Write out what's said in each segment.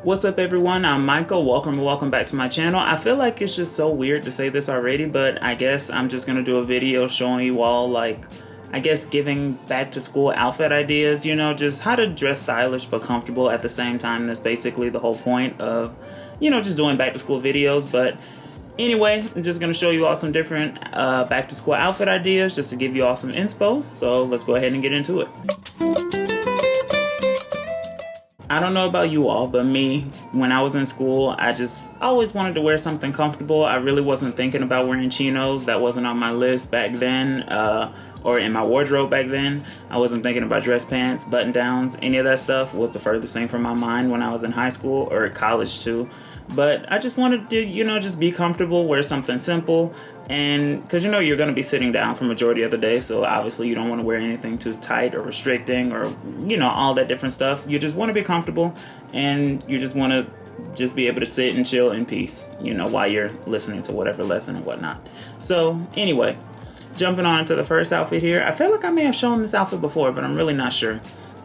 What's up everyone, I'm Micah. Welcome back to my channel. I feel like it's just so weird to say this already, but I guess I'm just gonna do a video showing you all, like, I guess giving back to school outfit ideas, you know, just how to dress stylish but comfortable at the same time. That's basically the whole point of, you know, just doing back to school videos. But anyway, I'm just gonna show you all some different back to school outfit ideas just to give you all some inspo. So let's go ahead and get into it. I don't know about you all, but me, when I was in school, I just always wanted to wear something comfortable. I really wasn't thinking about wearing chinos. That wasn't on my list back then, or in my wardrobe back then. I wasn't thinking about dress pants, button downs, any of that stuff was the furthest thing from my mind when I was in high school or college too. But I just wanted to, you know, just be comfortable, wear something simple. And because, you know, you're going to be sitting down for majority of the day, so obviously you don't want to wear anything too tight or restricting or, you know, all that different stuff. You just want to be comfortable, and you just want to just be able to sit and chill in peace, you know, while you're listening to whatever lesson and whatnot. So anyway, jumping on into the first outfit here. I feel like I may have shown this outfit before, but I'm really not sure.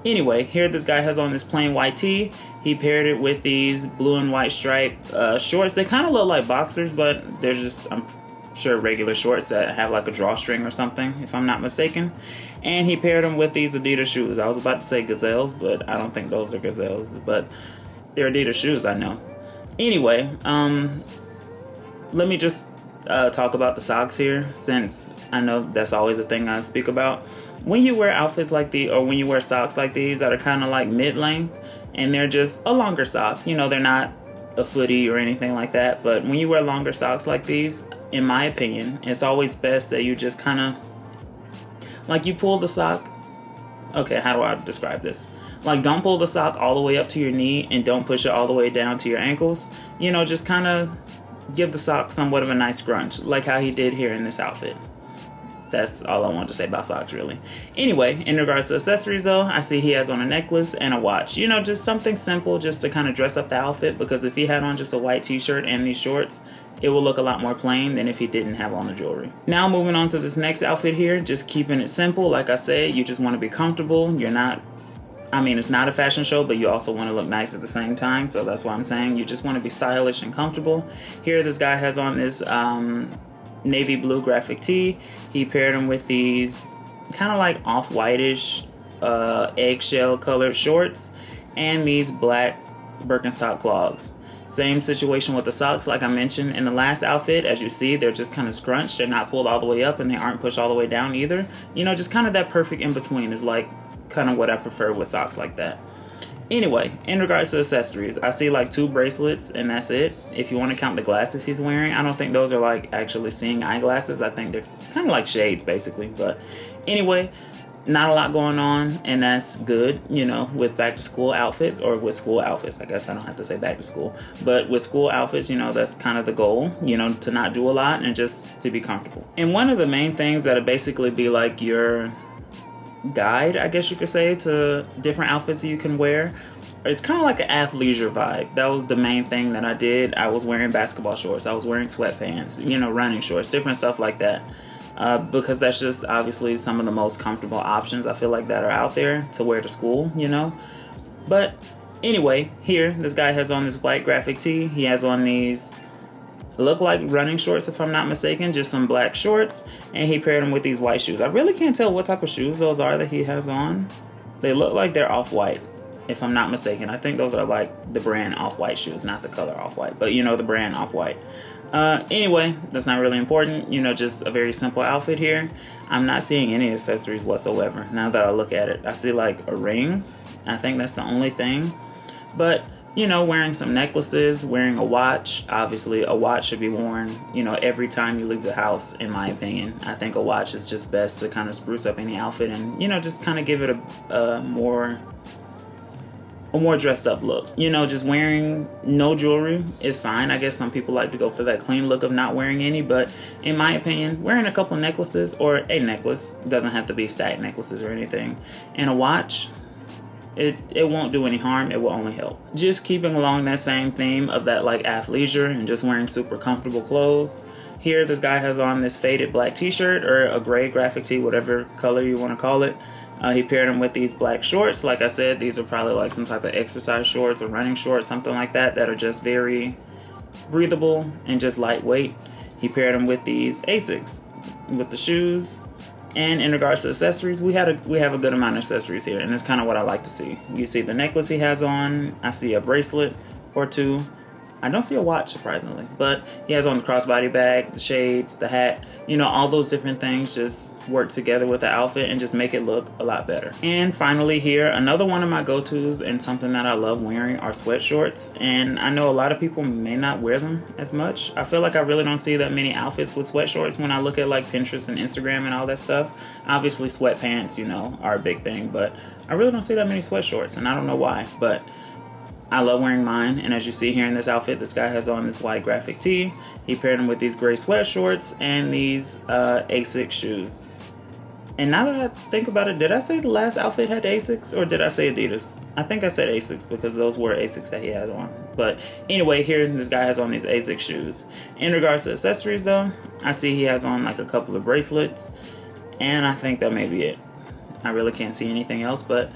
Anyway, here this guy has on this plain white tee. He paired it with these blue and white striped shorts. They kind of look like boxers, but they're just, I'm sure, regular shorts that have like a drawstring or something, if I'm not mistaken. And he paired them with these Adidas shoes. I was about to say gazelles, but I don't think those are gazelles, but they're Adidas shoes, I know. Anyway, let me just talk about the socks here, since I know that's always a thing I speak about. When you wear outfits like these, or when you wear socks like these that are kind of like mid-length, and they're just a longer sock, you know, they're not a footy or anything like that, but when you wear longer socks like these, in my opinion, it's always best that you just kind of, like, you pull the sock. Okay, how do I describe this? Like, don't pull the sock all the way up to your knee and don't push it all the way down to your ankles. You know, just kind of give the sock somewhat of a nice scrunch, like how he did here in this outfit. That's all I wanted to say about socks, really. Anyway, in regards to accessories, though, I see he has on a necklace and a watch. You know, just something simple just to kind of dress up the outfit, because if he had on just a white t-shirt and these shorts, it will look a lot more plain than if he didn't have on the jewelry. Now, moving on to this next outfit here, just keeping it simple. Like I said, you just want to be comfortable. You're not, I mean, it's not a fashion show, but you also want to look nice at the same time. So that's why I'm saying you just want to be stylish and comfortable. Here, this guy has on this navy blue graphic tee. He paired them with these kind of like off-whitish eggshell colored shorts and these black Birkenstock clogs. Same situation with the socks, like I mentioned in the last outfit. As you see, they're just kind of scrunched. They're not pulled all the way up and they aren't pushed all the way down either. You know, just kind of that perfect in between is like kind of what I prefer with socks like that. Anyway, in regards to accessories, I see like 2 bracelets and that's it. If you want to count the glasses he's wearing, I don't think those are like actually seeing eyeglasses. I think they're kind of like shades basically. But anyway, not a lot going on, and that's good, you know, with back to school outfits, or with school outfits. I guess I don't have to say back to school, but with school outfits, you know, that's kind of the goal, you know, to not do a lot and just to be comfortable. And one of the main things that'll basically be like your guide, I guess you could say, to different outfits you can wear. It's kind of like an athleisure vibe. That was the main thing that I did. I was wearing basketball shorts. I was wearing sweatpants, you know, running shorts, different stuff like that. Because that's just obviously some of the most comfortable options I feel like that are out there to wear to school, you know. But anyway, here, this guy has on this white graphic tee. He has on these, look like running shorts if I'm not mistaken, just some black shorts, and he paired them with these white shoes. I really can't tell what type of shoes those are that he has on. They look like they're off-white, if I'm not mistaken. I think those are like the brand Off-White shoes, not the color Off-White, but you know, the brand Off-White. Anyway, that's not really important, you know, just a very simple outfit here. I'm not seeing any accessories whatsoever now that I look at it. I see like a ring. I think that's the only thing. But, you know, wearing some necklaces, wearing a watch. Obviously, a watch should be worn, you know, every time you leave the house, in my opinion. I think a watch is just best to kind of spruce up any outfit and, you know, just kind of give it a more dressed up look. You know, just wearing no jewelry is fine. I guess some people like to go for that clean look of not wearing any, but in my opinion, wearing a couple necklaces, or a necklace, doesn't have to be stacked necklaces or anything, and a watch, it won't do any harm. It will only help. Just keeping along that same theme of that like athleisure and just wearing super comfortable clothes. Here, this guy has on this faded black t-shirt, or a gray graphic tee, whatever color you want to call it. He paired them with these black shorts. Like I said, these are probably like some type of exercise shorts or running shorts, something like that, that are just very breathable and just lightweight. He paired them with these Asics with the shoes. And in regards to accessories, we have a good amount of accessories here, and that's kind of what I like to see. You see the necklace he has on. I see a bracelet or two. I don't see a watch, surprisingly, but he has on the crossbody bag, the shades, the hat. You know, all those different things just work together with the outfit and just make it look a lot better. And finally here, another one of my go-tos and something that I love wearing are sweat shorts. And I know a lot of people may not wear them as much. I feel like I really don't see that many outfits with sweat shorts when I look at like Pinterest and Instagram and all that stuff. Obviously sweatpants, you know, are a big thing, but I really don't see that many sweat shorts, and I don't know why, but I love wearing mine. And as you see here in this outfit, this guy has on this white graphic tee. He paired them with these gray sweat shorts and these Asics shoes. And now that I think about it, did I say the last outfit had Asics or did I say Adidas? I think I said Asics because those were Asics that he had on. But anyway, here this guy has on these Asics shoes. In regards to accessories though, I see he has on like a couple of bracelets, and I think that may be it. I really can't see anything else, but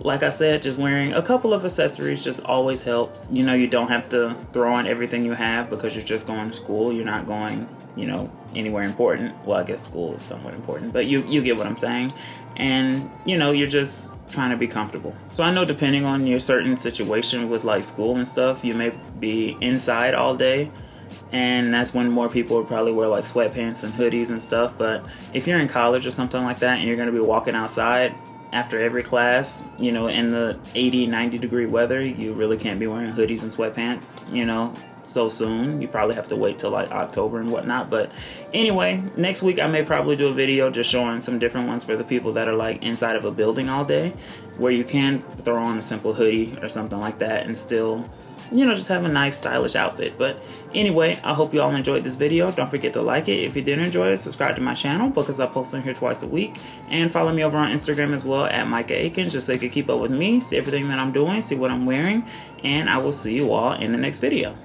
like I said, just wearing a couple of accessories just always helps. You know, you don't have to throw on everything you have because you're just going to school. You're not going, you know, anywhere important. Well, I guess school is somewhat important, but you get what I'm saying. And, you know, you're just trying to be comfortable. So I know depending on your certain situation with like school and stuff, you may be inside all day. And that's when more people would probably wear like sweatpants and hoodies and stuff. But if you're in college or something like that and you're going to be walking outside after every class, you know, in the 80-90 degree weather, you really can't be wearing hoodies and sweatpants, you know, so soon. You probably have to wait till like October and whatnot. But anyway, next week I may probably do a video just showing some different ones for the people that are like inside of a building all day, where you can throw on a simple hoodie or something like that and still, you know, just have a nice stylish outfit. But anyway, I hope you all enjoyed this video. Don't forget to like it. If you did enjoy it, subscribe to my channel because I post on here twice a week. And follow me over on Instagram as well at Micah Akins, just so you can keep up with me, see everything that I'm doing, see what I'm wearing. And I will see you all in the next video.